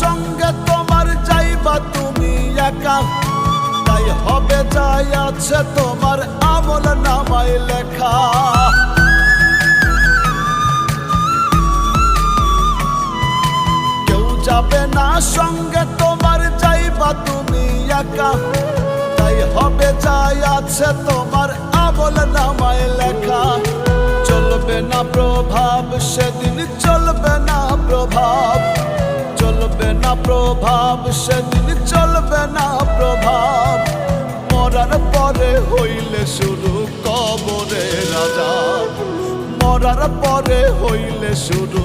সঙ্গে তোমার, যাইবা তুমি একা। তাই হবে যাই আছে তোমার আমল নামায় লেখা। কেউ যাবে না সঙ্গে তোমার, যাইবা তুমি একা। তাই হবে যাই আছে তোমার আমল নামায় লেখা। চলবে না প্রভাব সেদিন, চলবে না প্রভাব, চলবে না প্রভাব সেদিন, চলবে না প্রভাব। মরার পরে হইলে শুরু কবরের আযাব, মরার পরে হইলে শুরু